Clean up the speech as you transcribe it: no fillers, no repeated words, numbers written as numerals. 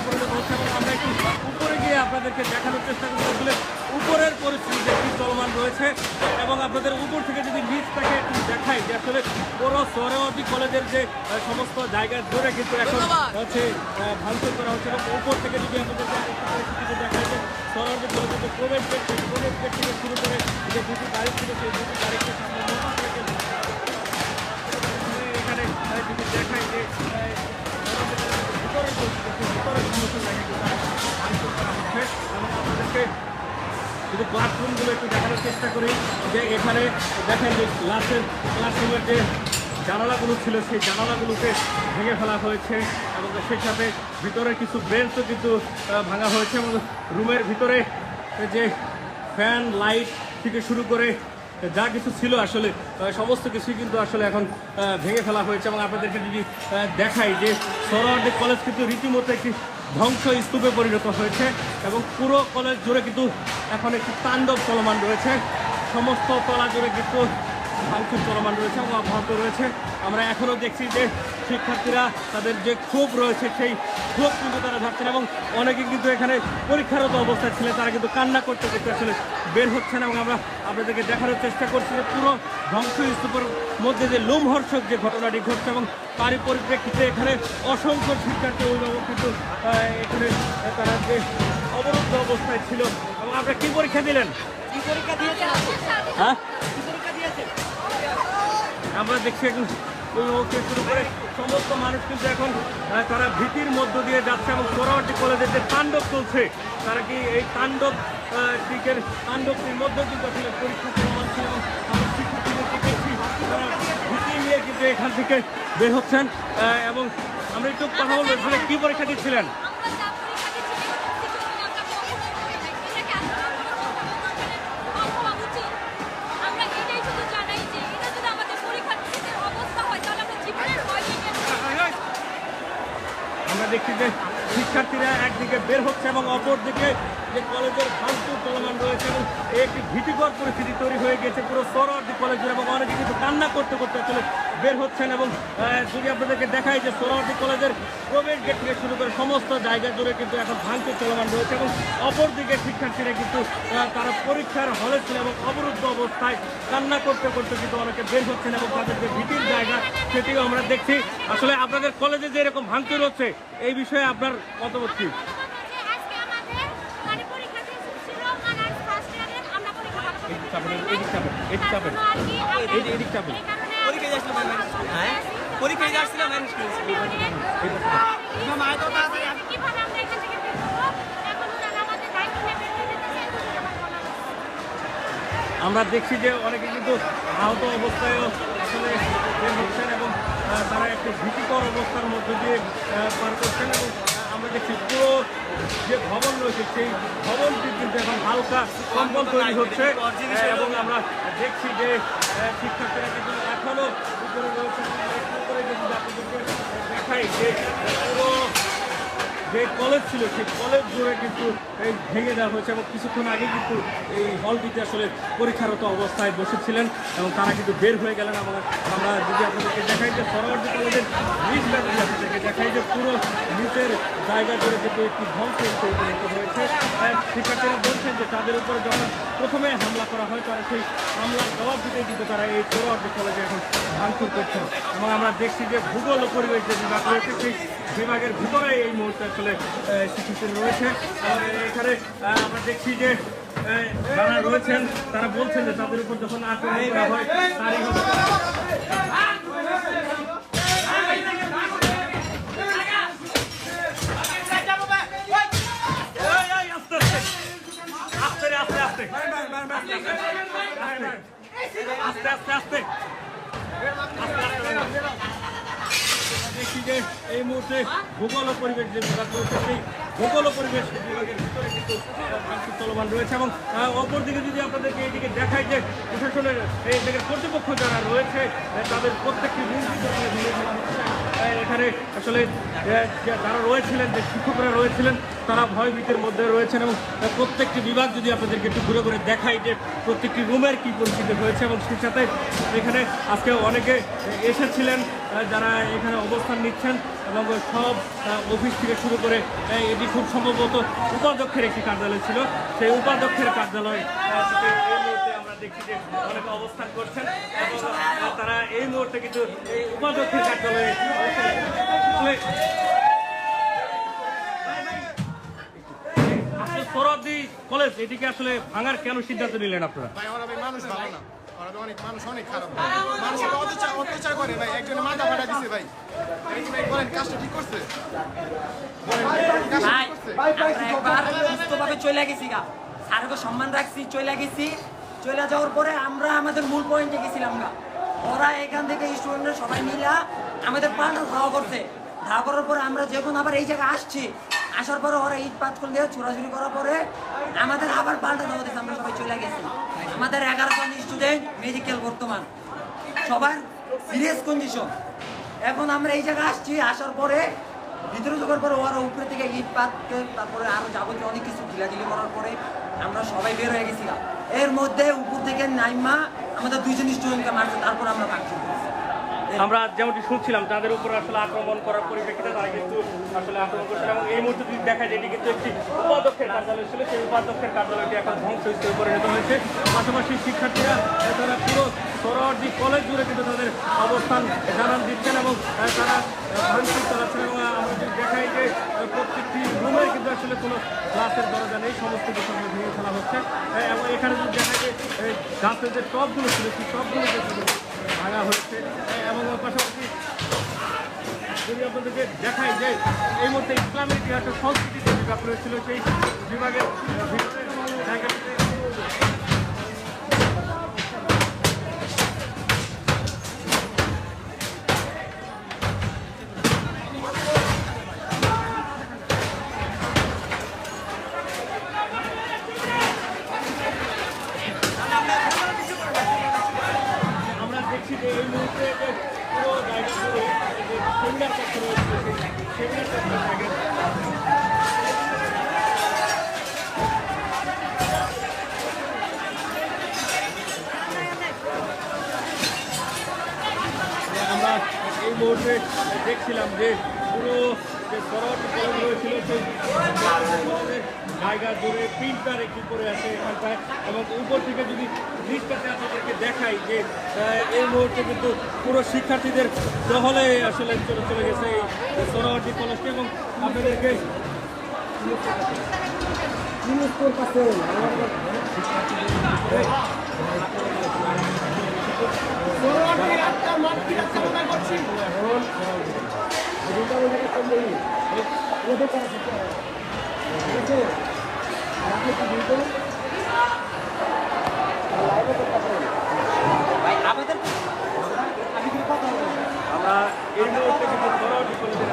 পরিণত হচ্ছে এবং আমরা একটু উপরে গিয়ে আপনাদেরকে দেখানোর চেষ্টা করছি আসলে উপরের পরিস্থিতি একটি চলমান রয়েছে এবং আপনাদের উপর থেকে যদি নিচটাকে একটু দেখাই যে আসলে পুরো সোহরাওয়ার্দী কলেজের যে সমস্ত জায়গা জুড়ে কিন্তু এখন হচ্ছে ভাঙচুর করা হচ্ছে এবং উপর থেকে যদি আপনাদেরকে পরিস্থিতিতে দেখাই যে সোহরাওয়ার্দী কলেজের যে প্রবেশ গেট সেই প্রবেশ গেট থেকে শুরু করে যে দুটি গাড়ি ছিল সেই দুটি গাড়িকে সামনে এখানে যদি দেখাই যে ভিতরের সমস্ত জায়গাগুলো ভাঙচুর করা হচ্ছে এবং আপনাদেরকে যদি ক্লাসরুমগুলো একটু দেখানোর চেষ্টা করি যে এখানে দেখেন যে ক্লাসরুমের যে জানালাগুলো ছিল সেই জানালাগুলোকে ভেঙে ফেলা হয়েছে এবং সেই সাথে ভিতরে কিছু বেঞ্চও কিন্তু ভাঙা হয়েছে এবং রুমের ভিতরে যে ফ্যান লাইট থেকে শুরু করে যা কিছু ছিল আসলে সমস্ত কিছুই কিন্তু আসলে এখন ভেঙে ফেলা হয়েছে এবং আপনাদেরকে যদি দেখাই যে সোহরাওয়ার্দী কলেজ কিন্তু রীতিমতো একটি ধ্বংস স্তূপে পরিণত হয়েছে এবং পুরো কলেজ জুড়ে কিন্তু এখন একটি তাণ্ডব চলমান রয়েছে সমস্ত তলা জুড়ে কিন্তু ভাঙচুর চলমান রয়েছে এবং অব্যাহত রয়েছে আমরা এখনও দেখছি যে শিক্ষার্থীরা তাদের যে ক্ষোভ রয়েছে সেই ক্ষোভ কিন্তু তারা যাচ্ছেন এবং অনেকে কিন্তু এখানে পরীক্ষারত অবস্থায় ছিলেন তারা কিন্তু কান্না করতে করতে আসলে বের হচ্ছেন এবং আমরা আপনাদেরকে দেখানোর চেষ্টা করছি যে পুরো ধ্বংসস্তূপের মধ্যে যে লোমহর্ষক যে ঘটনাটি ঘটছে এবং তারই পরিপ্রেক্ষিতে এখানে অসংখ্য শিক্ষার্থী অভিভাবক কিন্তু এখানে তারা যে অবরুদ্ধ অবস্থায় ছিল এবং আপনারা কি পরীক্ষা দিলেন হ্যাঁ আমরা দেখছি এখন অভিভাবককে শুরু করে সমস্ত মানুষ কিন্তু এখন তারা ভীতির মধ্য দিয়ে যাচ্ছে এবং সোহরাওয়ার্দী কলেজের যে তাণ্ডব চলছে তারা কি এই তাণ্ডবটির মধ্যে কিন্তু আসলে পরীক্ষা চলমান ছিল এবং আমরা শিক্ষার্থীদেরকে দেখছি তারা ভীতি নিয়ে কিন্তু এখান থেকে বের হচ্ছেন এবং আমরা একটু কথা বলবো এখানে কী পরীক্ষা দিচ্ছিলেন আমরা দেখছি যে শিক্ষার্থীরা একদিকে বের হচ্ছে এবং অপরদিকে যে কলেজের ভাঙচুর চলমান রয়েছে এবং একটি ভীতিকর পরিস্থিতি তৈরি হয়ে গেছে পুরো সোহরাওয়ার্দী কলেজের এবং অনেকে কিন্তু কান্না করতে করতে আসলে বের হচ্ছেন এবং যদি আপনাদেরকে দেখাই যে সোহরাওয়ার্দী কলেজের প্রবেশ গেট থেকে শুরু করে সমস্ত জায়গা জুড়ে কিন্তু এখন ভাঙচুর চলমান রয়েছে এবং অপরদিকে শিক্ষার্থীরা কিন্তু তারা পরীক্ষার হলে ছিল এবং অবরুদ্ধ অবস্থায় কান্না করতে করতে কিন্তু অনেকে বের হচ্ছেন এবং তাদের যে ভীতির জায়গা সেটিও আমরা দেখছি আসলে আপনাদের কলেজে যে এরকম ভাঙচুর হচ্ছে এই বিষয়ে আপনার মতামত কি আমরা দেখছি যে অনেকে কিন্তু আহত অবস্থায়ও আসলে বের হচ্ছেন এবং তারা একটি ভীতিকর অবস্থার মধ্য দিয়ে পার করছেন এবং আমরা দেখছি পুরো যে ভবন রয়েছে সেই ভবনটি কিন্তু এখন হালকা কম্পন তৈরি হচ্ছে এবং আমরা দেখছি যে শিক্ষার্থীরা কিন্তু এখনও উপরে রয়েছে উপরে যদি আপনাদেরকে দেখাই যে পুরো যে কলেজ ছিল সেই কলেজ জুড়ে কিন্তু এই ভেঙে দেওয়া হয়েছে এবং কিছুক্ষণ আগে কিন্তু এই হলটিতে আসলে পরীক্ষারত অবস্থায় বসেছিলেন এবং তারা কিন্তু বের হয়ে গেলেন এবং আমরা যদি আপনাদেরকে দেখাই যে সোহরাওয়ার্দী কলেজের নিচ আপনাদেরকে দেখাই যে পুরো নিচের জায়গা জুড়ে কিন্তু একটি ধ্বংস পরিণত হয়েছে শিক্ষার্থীরা বলছেন যে তাদের উপরে যখন প্রথমে হামলা করা হয় তারা সেই হামলার জবাব দিতেই কিন্তু তারা এই সোহরাওয়ার্দী কলেজে এখন ভাঙচুর করছেন এবং আমরা দেখছি যে ভূগোল ও পরিবেশ যে বিভাগ রয়েছে সেই বিভাগের ভিতরে এই মুহূর্তে আসলে শিক্ষার্থী রয়েছে এখানে আমরা দেখছি যে যারা রয়েছেন তারা বলছেন যে তাদের উপর যখন আক্রমণ করা হয় তারই হবে আস্তে আস্তে আস্তে দেখছি যে এই মুহূর্তে ভূগোল ও পরিবেশ যে বিভাগ রয়েছে সেই ভূগোল ও পরিবেশ বিভাগের ভিতরে কিন্তু ভাঙচুর চলমান রয়েছে এবং অপরদিকে যদি আপনাদেরকে এইদিকে দেখায় যে প্রশাসনের এই জায়গার কর্তৃপক্ষ যারা রয়েছে তাদের প্রত্যেকটি রুম এখানে আসলে যারা রয়েছিলেন যে শিক্ষকরা রয়েছিলেন তারা ভয়ভীতির মধ্যে রয়েছেন এবং প্রত্যেকটি বিভাগ যদি আপনাদেরকে একটু ঘুরে ঘুরে দেখাই যে প্রত্যেকটি রুমের কী পরিস্থিতি হয়েছে এবং সেই সাথে এখানে আজকে অনেকে এসেছিলেন যারা এখানে অবস্থান নিচ্ছেন এবং সব অফিস থেকে শুরু করে এটি খুব সম্ভবত উপাধ্যক্ষের একটি কার্যালয় ছিল, সেই উপাধ্যক্ষের কার্যালয় থেকে এই মুহূর্তে আমরা দেখছি যে অনেকে অবস্থান করছেন এবং তারা এই মুহূর্তে কিন্তু এই উপাধ্যক্ষের কার্যালয়ে সোহরাওয়ার্দী কলেজ এটিকে আসলে ভাঙার কেন সিদ্ধান্ত নিলেন আপনারা? ভাই ওরা ভাই মানুষ ভালো না, ওরা অনেক মানুষ অনেক খারাপ, মানুষ অত্যাচার করে ভাই, একজনে মাথা ফাটা দিছে ভাই। এই ভাই বলেন কাজটা ঠিক করছে? সুস্থভাবে চলে গেছি গা, স্যারকে সম্মান রাখছি, চলে গেছি। চলে যাওয়ার পরে আমরা আমাদের মূল পয়েন্টে গেছিলাম গা। ওরা এখান থেকে স্টুডেন্টরা সবাই মিলা আমাদের পাল্টা ধাওয়া করছে। ধাওয়া করার পরে আমরা যখন আবার এই জায়গায় আসছি, আসার পরে ওরা ইট পাথর দিয়ে ছোড়াছুড়ি করার পরে আমাদের আবার পাল্টা ধাওয়া দিয়েছে, আমরা সবাই চলে গেছি। আমাদের 11 জন স্টুডেন্ট মেডিকেল বর্তমান, সবার সিরিয়াস কন্ডিশন। এখন আমরা এই জায়গায় আসছি, আসার পরে ভিতরে ঢোকার পরে ওরা উপরে থেকে ইট পাতকে তারপরে আরো যাবতীয় অনেক কিছু ঢিলাঢিলি করার পরে আমরা সবাই বের হয়ে গেছিলাম। এর মধ্যে উপর থেকে নাইমা আমাদের 2 জন স্টুডেন্টকে মারছে, তারপর আমরা ভাঙচুর করেছি। আমরা যেমনটি শুনছিলাম তাদের উপর আসলে আক্রমণ করার পরিপ্রেক্ষিতে তারা কিন্তু আসলে আক্রমণ করছিল এবং এই মুহূর্তে যদি দেখা যায় এটি কিন্তু একটি উপাধ্যক্ষের কার্যালয় ছিল, সেই উপাধ্যক্ষের কার্যালয়টি এখন ধ্বংসস্তূপে পরিণত হয়েছে। পাশাপাশি শিক্ষার্থীরা তারা পুরো সোহরাওয়ার্দী কলেজ জুড়ে কিন্তু তাদের অবস্থান জানান দিচ্ছেন এবং তারা ভাঙচুর চালাচ্ছেন এবং আমরা যদি দেখাই যে প্রত্যেকটি রুমে কিন্তু আসলে কোনো ক্লাসের দরজা নেই, সমস্ত কিছু ভেঙে ফেলা হচ্ছে এবং এখানে যদি দেখা যায় গাছের যে টবগুলো ছিল সেই টবগুলো ভাঙা হয়েছে এবং পাশাপাশি যদি আপনাদেরকে দেখাই যে এই মুহূর্তে ইসলামের ইতিহাসের সংস্কৃতি যে বিভাগ রয়েছিল সেই বিভাগের ভিতরে জায়গাটিতে আমরা দেখছি যে এই মুহূর্তে পুরো জায়গা জুড়ে যে সেমিনার কক্ষ রয়েছে সেই সেমিনার কক্ষ আমরা এই মুহূর্তে দেখছিলাম যে পুরো যে সোহরাওয়ার্দী কলেজ রয়েছিল সেই কলেজের জায়গা জুড়ে প্রিন্টার একটি করে আছে এখানটায় এবং উপর থেকে যদি দৃশ্যটাতে আপনাদেরকে দেখাই যে এই মুহূর্তে কিন্তু পুরো শিক্ষার্থীদের দহলে আসলে চলে গেছে এই সোহরাওয়ার্দী কলেজটি এবং আপনাদেরকে আমরা এই মুহূর্তে কিন্তু সোহরাওয়ার্দী কলেজের